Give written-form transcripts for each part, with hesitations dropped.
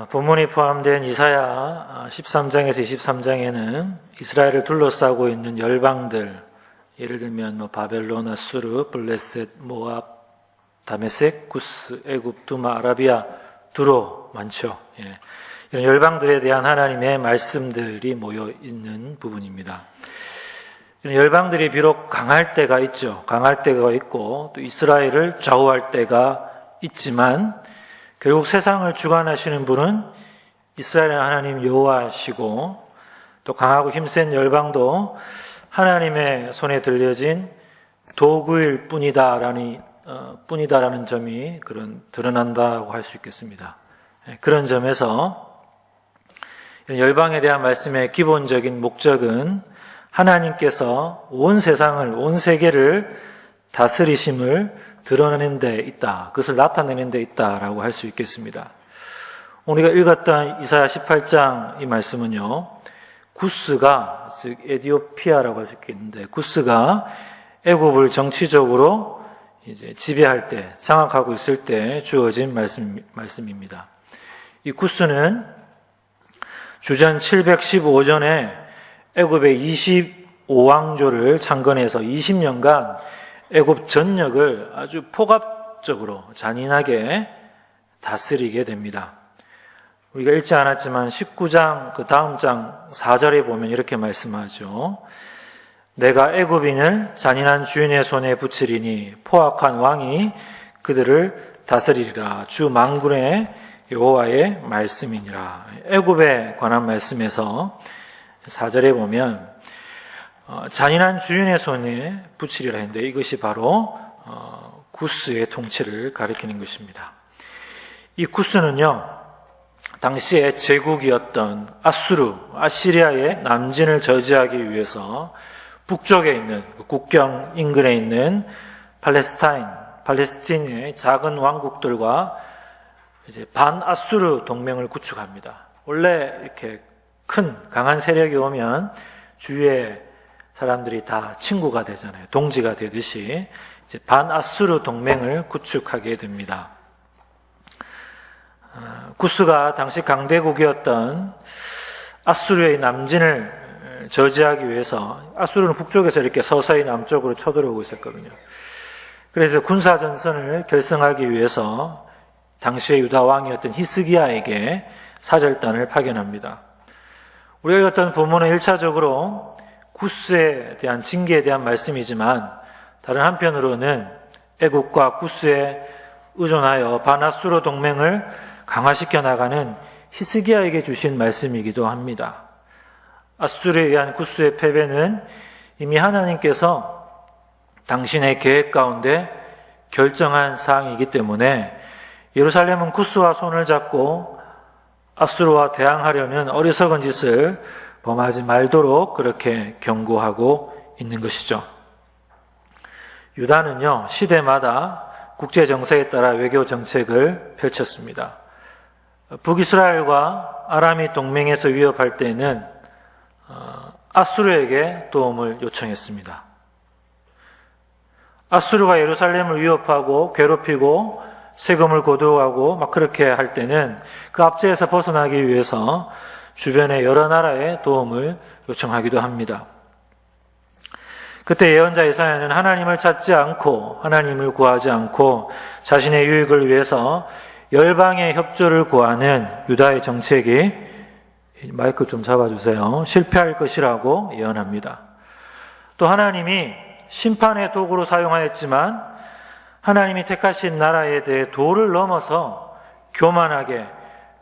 본문이 포함된 이사야 13장에서 23장에는 이스라엘을 둘러싸고 있는 열방들, 예를 들면 바벨론, 아수르, 블레셋, 모압, 다메섹, 구스, 애굽, 두마, 아라비아, 두로 많죠. 이런 열방들에 대한 하나님의 말씀들이 모여 있는 부분입니다. 이런 열방들이 비록 강할 때가 있죠. 강할 때가 있고 또 이스라엘을 좌우할 때가 있지만 결국 세상을 주관하시는 분은 이스라엘의 하나님 여호와시고 또 강하고 힘센 열방도 하나님의 손에 들려진 도구일 뿐이다라는 점이 드러난다고 할 수 있겠습니다. 그런 점에서 열방에 대한 말씀의 기본적인 목적은 하나님께서 온 세상을, 온 세계를 다스리심을 드러내는 데 있다. 그것을 나타내는 데 있다라고 할 수 있겠습니다. 우리가 읽었던 이사야 18장 이 말씀은요, 구스가, 즉 에디오피아라고 할 수 있겠는데, 구스가 애굽을 정치적으로 이제 지배할 때, 장악하고 있을 때 주어진 말씀입니다. 이 구스는 주전 715년에 애굽의 25왕조를 창건해서 20년간 애굽 전역을 아주 폭압적으로 잔인하게 다스리게 됩니다. 우리가 읽지 않았지만 19장 그 다음 장 4절에 보면 이렇게 말씀하죠. 내가 애굽인을 잔인한 주인의 손에 붙이리니 포악한 왕이 그들을 다스리리라. 주 만군의 여호와의 말씀이니라. 애굽에 관한 말씀에서 4절에 보면 잔인한 주인의 손에 붙이리라 했는데 이것이 바로 구스의 통치를 가리키는 것입니다. 이 구스는요, 당시에 제국이었던 아시리아의 남진을 저지하기 위해서 북쪽에 있는 국경 인근에 있는 팔레스틴의 작은 왕국들과 이제 반아수르 동맹을 구축합니다. 원래 이렇게 큰 강한 세력이 오면 주위에 사람들이 다 친구가 되잖아요. 동지가 되듯이 이제 반아수르 동맹을 구축하게 됩니다. 구스가 당시 강대국이었던 아수르의 남진을 저지하기 위해서 아수르는 북쪽에서 이렇게 서서히 남쪽으로 쳐들어오고 있었거든요. 그래서 군사전선을 결성하기 위해서 당시의 유다 왕이었던 히스기야에게 사절단을 파견합니다. 우리가 읽었던 본문은 1차적으로 구스에 대한 징계에 대한 말씀이지만 다른 한편으로는 애국과 구스에 의존하여 반아수르 동맹을 강화시켜 나가는 히스기야에게 주신 말씀이기도 합니다. 아수르에 의한 구스의 패배는 이미 하나님께서 당신의 계획 가운데 결정한 사항이기 때문에 예루살렘은 구스와 손을 잡고 아수르와 대항하려는 어리석은 짓을 범하지 말도록 그렇게 경고하고 있는 것이죠. 유다는요, 시대마다 국제 정세에 따라 외교 정책을 펼쳤습니다. 북이스라엘과 아람이 동맹해서 위협할 때는 아수르에게 도움을 요청했습니다. 아수르가 예루살렘을 위협하고 괴롭히고 세금을 거두어가고 막 그렇게 할 때는 그 압제에서 벗어나기 위해서 주변의 여러 나라의 도움을 요청하기도 합니다. 그때 예언자 이사야는 하나님을 찾지 않고 하나님을 구하지 않고 자신의 유익을 위해서 열방의 협조를 구하는 유다의 정책이, 마이크 좀 잡아주세요, 실패할 것이라고 예언합니다. 또 하나님이 심판의 도구로 사용하였지만 하나님이 택하신 나라에 대해 도를 넘어서 교만하게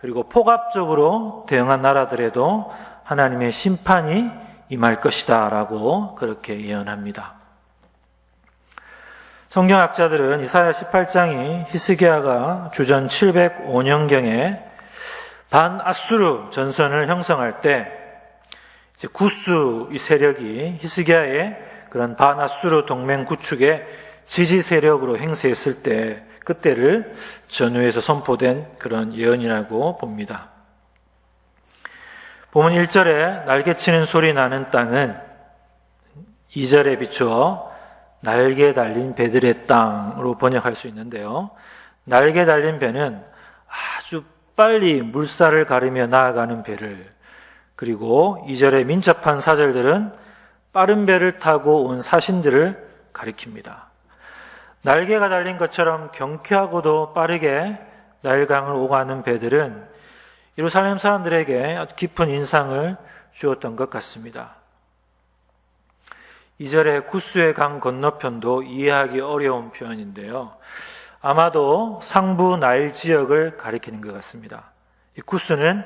그리고 폭압적으로 대응한 나라들에도 하나님의 심판이 임할 것이다 라고 그렇게 예언합니다. 성경학자들은 이사야 18장이 히스기야가 주전 705년경에 반아수르 전선을 형성할 때 이제 구스 이 세력이 히스기야의 그런 반아수르 동맹 구축에 지지 세력으로 행세했을 때 그때를 전후에서 선포된 그런 예언이라고 봅니다. 본문 1절에 날개치는 소리 나는 땅은 2절에 비추어 날개 달린 배들의 땅으로 번역할 수 있는데요. 날개 달린 배는 아주 빨리 물살을 가르며 나아가는 배를, 그리고 2절의 민첩한 사절들은 빠른 배를 타고 온 사신들을 가리킵니다. 날개가 달린 것처럼 경쾌하고도 빠르게 나일강을 오가는 배들은 예루살렘 사람들에게 아주 깊은 인상을 주었던 것 같습니다. 2절의 구스의 강 건너편도 이해하기 어려운 표현인데요. 아마도 상부 나일 지역을 가리키는 것 같습니다. 이 구스는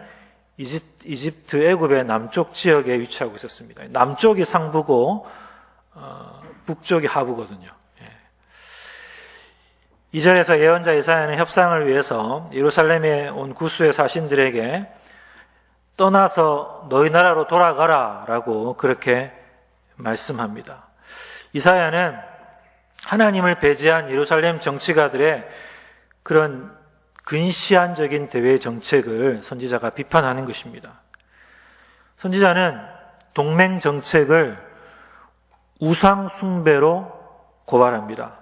이집트 애굽의 남쪽 지역에 위치하고 있었습니다. 남쪽이 상부고 북쪽이 하부거든요. 2절에서 예언자 이사야는 협상을 위해서 예루살렘에 온 구스의 사신들에게 떠나서 너희 나라로 돌아가라 라고 그렇게 말씀합니다. 이사야는 하나님을 배제한 예루살렘 정치가들의 그런 근시안적인 대외 정책을 선지자가 비판하는 것입니다. 선지자는 동맹 정책을 우상 숭배로 고발합니다.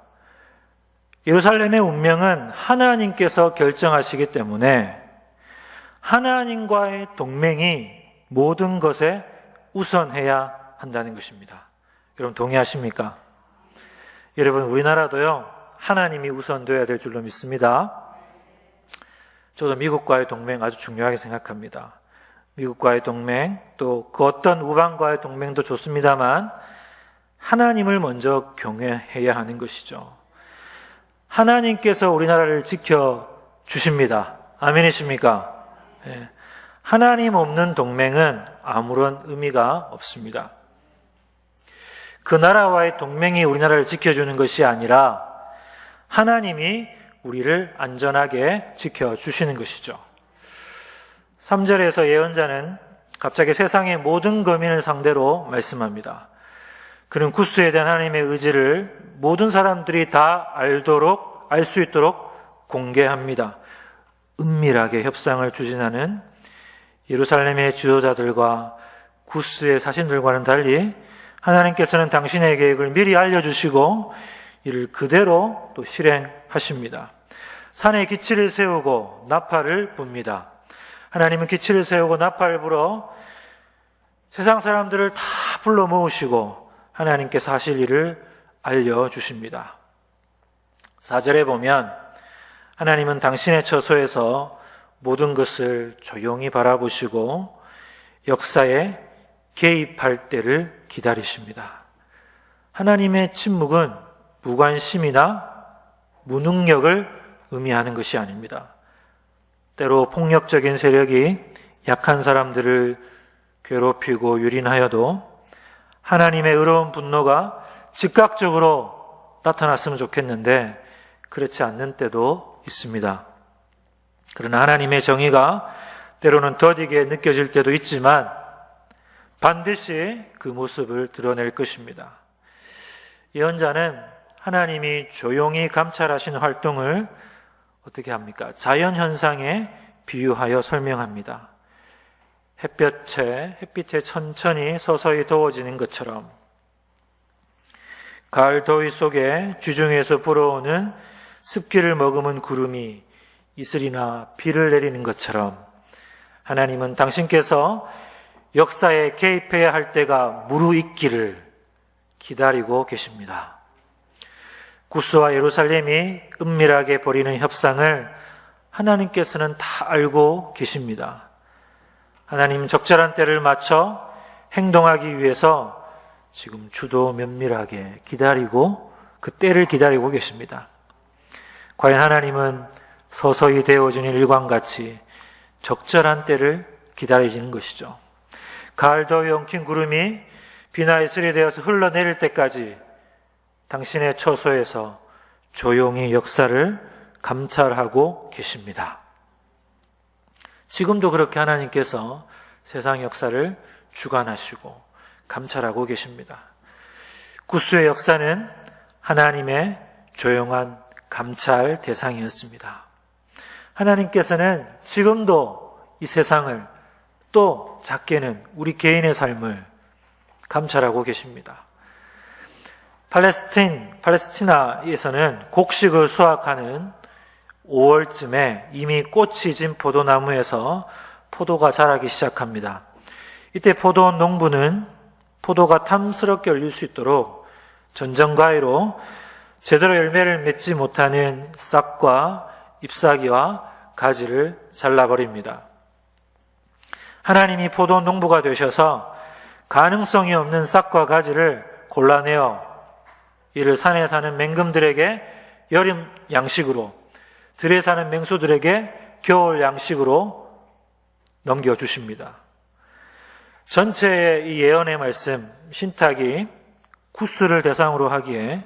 예루살렘의 운명은 하나님께서 결정하시기 때문에 하나님과의 동맹이 모든 것에 우선해야 한다는 것입니다. 여러분 동의하십니까? 여러분 우리나라도요 하나님이 우선되어야 될 줄로 믿습니다. 저도 미국과의 동맹 아주 중요하게 생각합니다. 미국과의 동맹, 또 그 어떤 우방과의 동맹도 좋습니다만 하나님을 먼저 경외해야 하는 것이죠. 하나님께서 우리나라를 지켜주십니다. 아멘이십니까? 네. 하나님 없는 동맹은 아무런 의미가 없습니다. 그 나라와의 동맹이 우리나라를 지켜주는 것이 아니라 하나님이 우리를 안전하게 지켜주시는 것이죠. 3절에서 예언자는 갑자기 세상의 모든 거민을 상대로 말씀합니다. 그는 구스에 대한 하나님의 의지를 모든 사람들이 다 알 수 있도록 공개합니다. 은밀하게 협상을 추진하는 예루살렘의 지도자들과 구스의 사신들과는 달리 하나님께서는 당신의 계획을 미리 알려주시고 이를 그대로 또 실행하십니다. 산에 기치를 세우고 나팔을 붑니다. 하나님은 기치를 세우고 나팔을 불어 세상 사람들을 다 불러 모으시고 하나님께서 하실 일을 알려주십니다. 4절에 보면 하나님은 당신의 처소에서 모든 것을 조용히 바라보시고 역사에 개입할 때를 기다리십니다. 하나님의 침묵은 무관심이나 무능력을 의미하는 것이 아닙니다. 때로 폭력적인 세력이 약한 사람들을 괴롭히고 유린하여도 하나님의 의로운 분노가 즉각적으로 나타났으면 좋겠는데 그렇지 않는 때도 있습니다. 그러나 하나님의 정의가 때로는 더디게 느껴질 때도 있지만 반드시 그 모습을 드러낼 것입니다. 예언자는 하나님이 조용히 감찰하시는 활동을 어떻게 합니까? 자연현상에 비유하여 설명합니다. 햇빛에 천천히 서서히 더워지는 것처럼 가을 더위 속에 주중에서 불어오는 습기를 머금은 구름이 이슬이나 비를 내리는 것처럼 하나님은 당신께서 역사에 개입해야 할 때가 무르익기를 기다리고 계십니다. 구스와 예루살렘이 은밀하게 벌이는 협상을 하나님께서는 다 알고 계십니다. 하나님은 적절한 때를 맞춰 행동하기 위해서 지금 주도 면밀하게 기다리고 그 때를 기다리고 계십니다. 과연 하나님은 서서히 되어지는 일광같이 적절한 때를 기다리시는 것이죠. 가을 더위 엉킨 구름이 비나 이슬이 되어서 흘러내릴 때까지 당신의 처소에서 조용히 역사를 감찰하고 계십니다. 지금도 그렇게 하나님께서 세상 역사를 주관하시고 감찰하고 계십니다. 구스의 역사는 하나님의 조용한 감찰 대상이었습니다. 하나님께서는 지금도 이 세상을 또 작게는 우리 개인의 삶을 감찰하고 계십니다. 팔레스티나에서는 곡식을 수확하는 5월쯤에 이미 꽃이 진 포도나무에서 포도가 자라기 시작합니다. 이때 포도 농부는 포도가 탐스럽게 열릴 수 있도록 전정과일로 제대로 열매를 맺지 못하는 싹과 잎사귀와 가지를 잘라버립니다. 하나님이 포도 농부가 되셔서 가능성이 없는 싹과 가지를 골라내어 이를 산에 사는 맹금들에게 여름 양식으로, 들에 사는 맹수들에게 겨울 양식으로 넘겨주십니다. 전체의 이 예언의 말씀, 신탁이 구스를 대상으로 하기에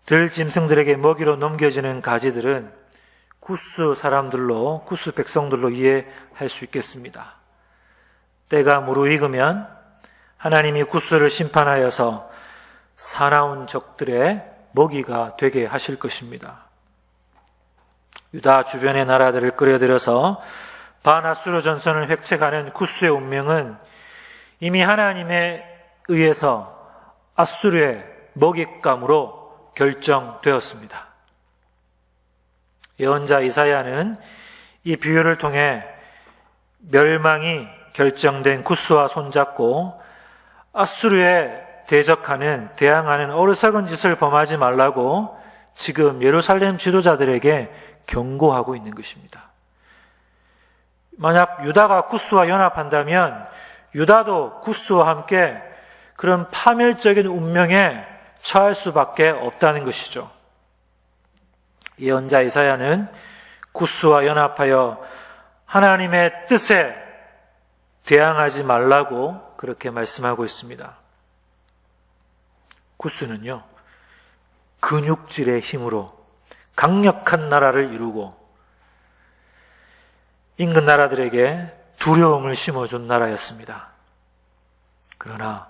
들 짐승들에게 먹이로 넘겨지는 가지들은 구스 사람들로, 구스 백성들로 이해할 수 있겠습니다. 때가 무르익으면 하나님이 구스를 심판하여서 사나운 적들의 먹이가 되게 하실 것입니다. 유다 주변의 나라들을 끌어들여서 바나스로 전선을 획책하는 구스의 운명은 이미 하나님에 의해서 아수르의 먹잇감으로 결정되었습니다. 예언자 이사야는 이 비유를 통해 멸망이 결정된 구스와 손잡고 아수르에 대항하는 어리석은 짓을 범하지 말라고 지금 예루살렘 지도자들에게 경고하고 있는 것입니다. 만약 유다가 구스와 연합한다면 유다도 구스와 함께 그런 파멸적인 운명에 처할 수밖에 없다는 것이죠. 예언자 이사야는 구스와 연합하여 하나님의 뜻에 대항하지 말라고 그렇게 말씀하고 있습니다. 구스는요, 근육질의 힘으로 강력한 나라를 이루고 인근 나라들에게 두려움을 심어준 나라였습니다. 그러나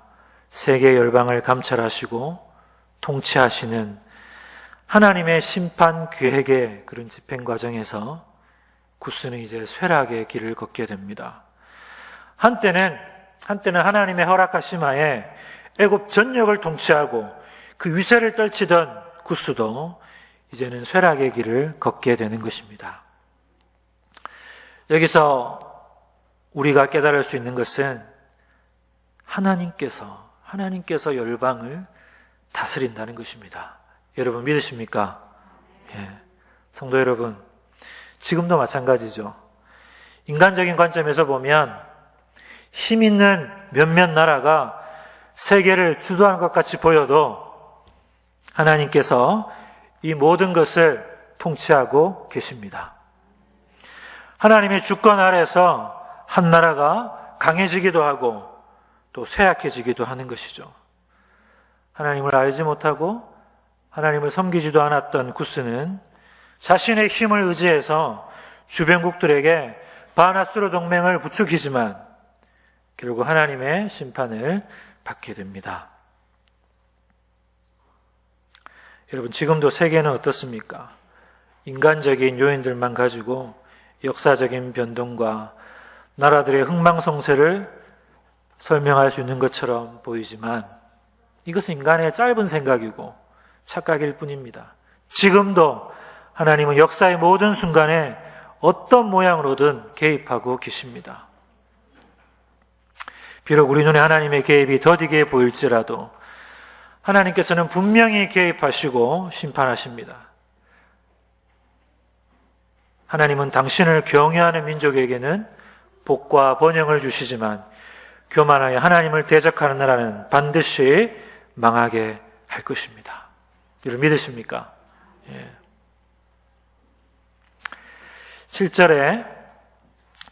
세계 열방을 감찰하시고 통치하시는 하나님의 심판 계획의 그런 집행 과정에서 구스는 이제 쇠락의 길을 걷게 됩니다. 한때는 하나님의 허락하심하에 애굽 전역을 통치하고 그 위세를 떨치던 구스도 이제는 쇠락의 길을 걷게 되는 것입니다. 여기서 우리가 깨달을 수 있는 것은 하나님께서 열방을 다스린다는 것입니다. 여러분 믿으십니까? 예. 성도 여러분, 지금도 마찬가지죠. 인간적인 관점에서 보면 힘 있는 몇몇 나라가 세계를 주도한 것 같이 보여도 하나님께서 이 모든 것을 통치하고 계십니다. 하나님의 주권 아래서 한 나라가 강해지기도 하고 또 쇠약해지기도 하는 것이죠. 하나님을 알지 못하고 하나님을 섬기지도 않았던 구스는 자신의 힘을 의지해서 주변국들에게 바나스로 동맹을 부추기지만 결국 하나님의 심판을 받게 됩니다. 여러분, 지금도 세계는 어떻습니까? 인간적인 요인들만 가지고 역사적인 변동과 나라들의 흥망성쇠를 설명할 수 있는 것처럼 보이지만 이것은 인간의 짧은 생각이고 착각일 뿐입니다. 지금도 하나님은 역사의 모든 순간에 어떤 모양으로든 개입하고 계십니다. 비록 우리 눈에 하나님의 개입이 더디게 보일지라도 하나님께서는 분명히 개입하시고 심판하십니다. 하나님은 당신을 경외하는 민족에게는 복과 번영을 주시지만 교만하여 하나님을 대적하는 나라는 반드시 망하게 할 것입니다. 이를 믿으십니까? 예. 7절에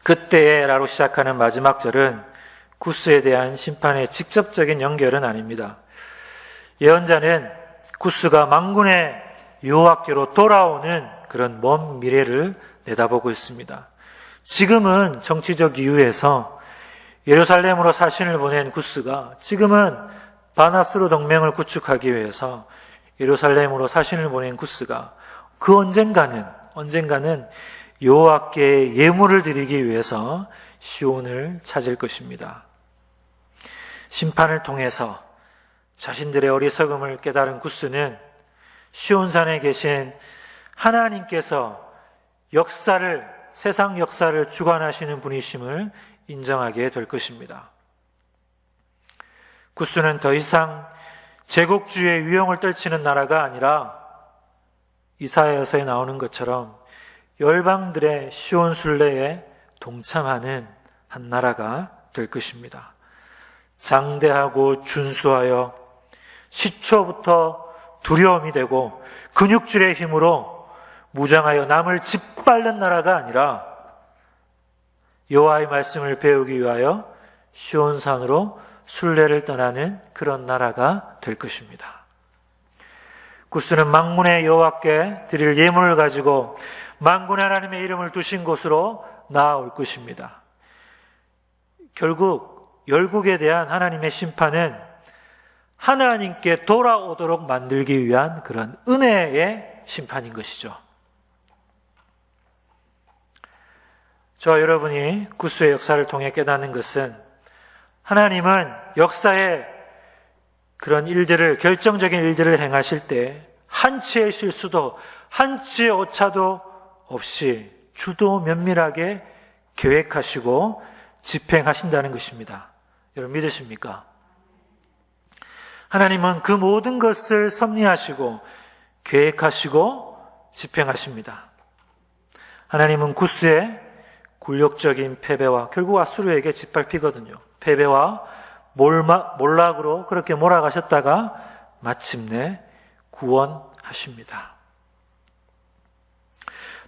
그때에 라로 시작하는 마지막 절은 구스에 대한 심판의 직접적인 연결은 아닙니다. 예언자는 구스가 만군의 여호와께로 돌아오는 그런 먼 미래를 내다보고 있습니다. 지금은 정치적 이유에서 예루살렘으로 사신을 보낸 구스가 지금은 바나스로 동맹을 구축하기 위해서 예루살렘으로 사신을 보낸 구스가 그 언젠가는 여호와께 예물을 드리기 위해서 시온을 찾을 것입니다. 심판을 통해서 자신들의 어리석음을 깨달은 구스는 시온산에 계신 하나님께서 세상 역사를 주관하시는 분이심을 인정하게 될 것입니다. 구스는 더 이상 제국주의의 위용을 떨치는 나라가 아니라 이사야서에 나오는 것처럼 열방들의 시온 순례에 동참하는 한 나라가 될 것입니다. 장대하고 준수하여 시초부터 두려움이 되고 근육질의 힘으로 무장하여 남을 짓밟는 나라가 아니라 여호와의 말씀을 배우기 위하여 시온산으로 순례를 떠나는 그런 나라가 될 것입니다. 구스는 만군의 여호와께 드릴 예물을 가지고 만군의 하나님의 이름을 두신 곳으로 나아올 것입니다. 결국 열국에 대한 하나님의 심판은 하나님께 돌아오도록 만들기 위한 그런 은혜의 심판인 것이죠. 저와 여러분이 구스의 역사를 통해 깨닫는 것은 하나님은 역사에 그런 일들을, 결정적인 일들을 행하실 때 한치의 실수도 한치의 오차도 없이 주도 면밀하게 계획하시고 집행하신다는 것입니다. 여러분 믿으십니까? 하나님은 그 모든 것을 섭리하시고 계획하시고 집행하십니다. 하나님은 구스의 굴욕적인 패배와 결국 아수르에게 짓밟히거든요. 패배와 몰락으로 그렇게 몰아가셨다가 마침내 구원하십니다.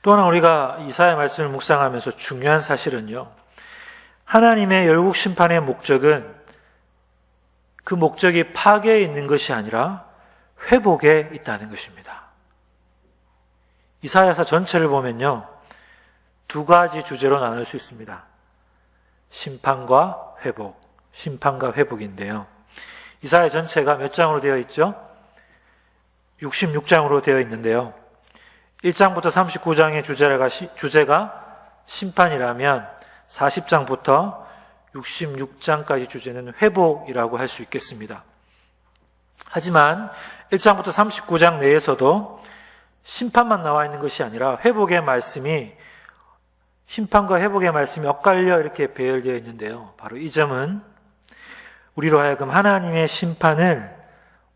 또 하나 우리가 이사야 말씀을 묵상하면서 중요한 사실은요, 하나님의 열국 심판의 목적은 그 목적이 파괴에 있는 것이 아니라 회복에 있다는 것입니다. 이사야서 전체를 보면요, 두 가지 주제로 나눌 수 있습니다. 심판과 회복, 심판과 회복인데요. 이사야 전체가 몇 장으로 되어 있죠? 66장으로 되어 있는데요. 1장부터 39장의 주제가 심판이라면 40장부터 66장까지 주제는 회복이라고 할 수 있겠습니다. 하지만 1장부터 39장 내에서도 심판만 나와 있는 것이 아니라 심판과 회복의 말씀이 엇갈려 이렇게 배열되어 있는데요. 바로 이 점은 우리로 하여금 하나님의 심판을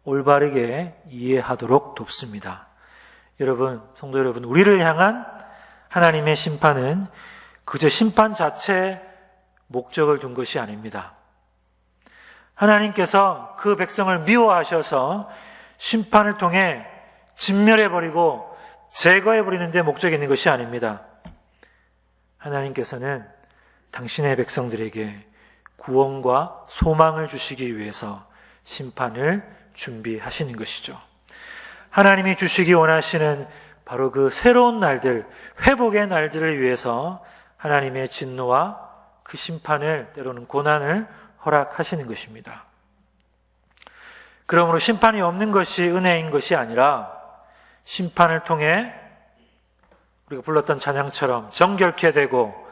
올바르게 이해하도록 돕습니다. 여러분, 성도 여러분, 우리를 향한 하나님의 심판은 그저 심판 자체에 목적을 둔 것이 아닙니다. 하나님께서 그 백성을 미워하셔서 심판을 통해 진멸해버리고 제거해버리는 데 목적이 있는 것이 아닙니다. 하나님께서는 당신의 백성들에게 구원과 소망을 주시기 위해서 심판을 준비하시는 것이죠. 하나님이 주시기 원하시는 바로 그 새로운 날들, 회복의 날들을 위해서 하나님의 진노와 그 심판을, 때로는 고난을 허락하시는 것입니다. 그러므로 심판이 없는 것이 은혜인 것이 아니라 심판을 통해 우리가 불렀던 찬양처럼 정결케 되고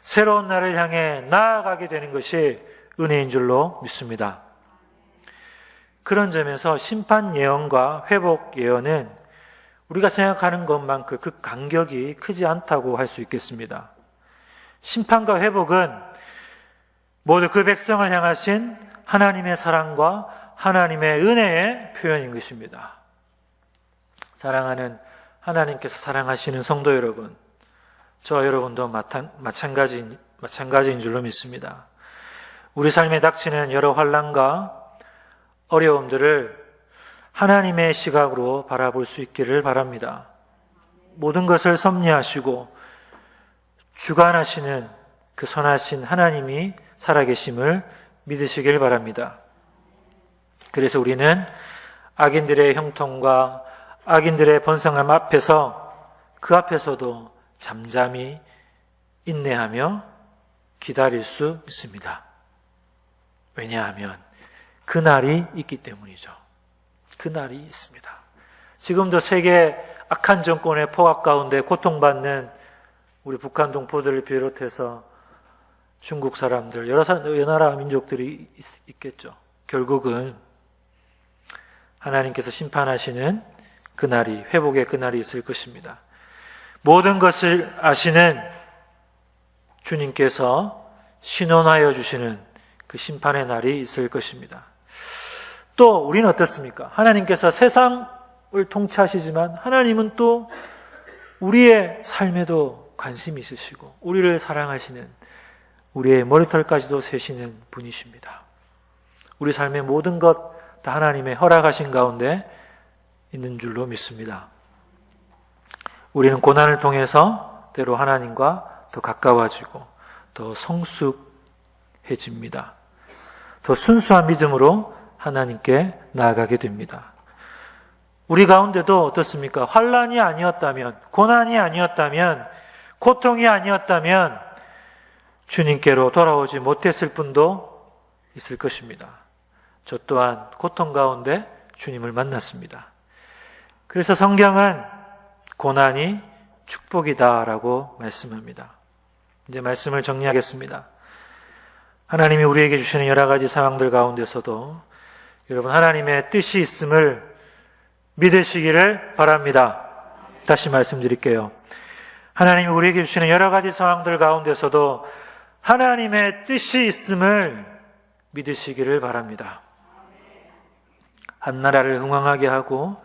새로운 날을 향해 나아가게 되는 것이 은혜인 줄로 믿습니다. 그런 점에서 심판 예언과 회복 예언은 우리가 생각하는 것만큼 그 간격이 크지 않다고 할 수 있겠습니다. 심판과 회복은 모두 그 백성을 향하신 하나님의 사랑과 하나님의 은혜의 표현인 것입니다. 사랑하는 하나님께서 사랑하시는 성도 여러분, 저와 여러분도 마찬가지인 줄로 믿습니다. 우리 삶에 닥치는 여러 환난과 어려움들을 하나님의 시각으로 바라볼 수 있기를 바랍니다. 모든 것을 섭리하시고 주관하시는 그 선하신 하나님이 살아계심을 믿으시길 바랍니다. 그래서 우리는 악인들의 형통과 악인들의 번성함 앞에서 그 앞에서도 잠잠히 인내하며 기다릴 수 있습니다. 왜냐하면 그날이 있기 때문이죠. 그날이 있습니다. 지금도 세계 악한 정권의 포압 가운데 고통받는 우리 북한 동포들을 비롯해서 중국 사람들, 여러 나라 민족들이 있겠죠. 결국은 하나님께서 심판하시는 그날이, 회복의 그날이 있을 것입니다. 모든 것을 아시는 주님께서 신원하여 주시는 그 심판의 날이 있을 것입니다. 또 우리는 어떻습니까? 하나님께서 세상을 통치하시지만 하나님은 또 우리의 삶에도 관심이 있으시고 우리를 사랑하시는, 우리의 머리털까지도 세시는 분이십니다. 우리 삶의 모든 것 다 하나님의 허락하신 가운데 있는 줄로 믿습니다. 우리는 고난을 통해서 때로 하나님과 더 가까워지고 더 성숙해집니다. 더 순수한 믿음으로 하나님께 나아가게 됩니다. 우리 가운데도 어떻습니까? 환난이 아니었다면, 고난이 아니었다면, 고통이 아니었다면 주님께로 돌아오지 못했을 분도 있을 것입니다. 저 또한 고통 가운데 주님을 만났습니다. 그래서 성경은 고난이 축복이다라고 말씀합니다. 이제 말씀을 정리하겠습니다. 하나님이 우리에게 주시는 여러 가지 상황들 가운데서도 여러분 하나님의 뜻이 있음을 믿으시기를 바랍니다. 다시 말씀드릴게요. 하나님이 우리에게 주시는 여러 가지 상황들 가운데서도 하나님의 뜻이 있음을 믿으시기를 바랍니다. 한 나라를 흥왕하게 하고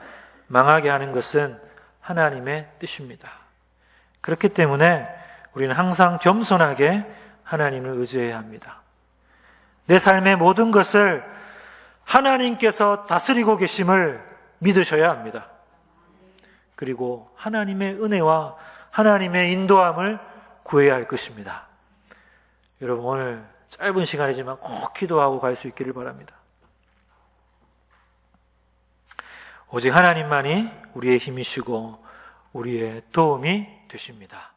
망하게 하는 것은 하나님의 뜻입니다. 그렇기 때문에 우리는 항상 겸손하게 하나님을 의지해야 합니다. 내 삶의 모든 것을 하나님께서 다스리고 계심을 믿으셔야 합니다. 그리고 하나님의 은혜와 하나님의 인도함을 구해야 할 것입니다. 여러분 오늘 짧은 시간이지만 꼭 기도하고 갈 수 있기를 바랍니다. 오직 하나님만이 우리의 힘이시고 우리의 도움이 되십니다.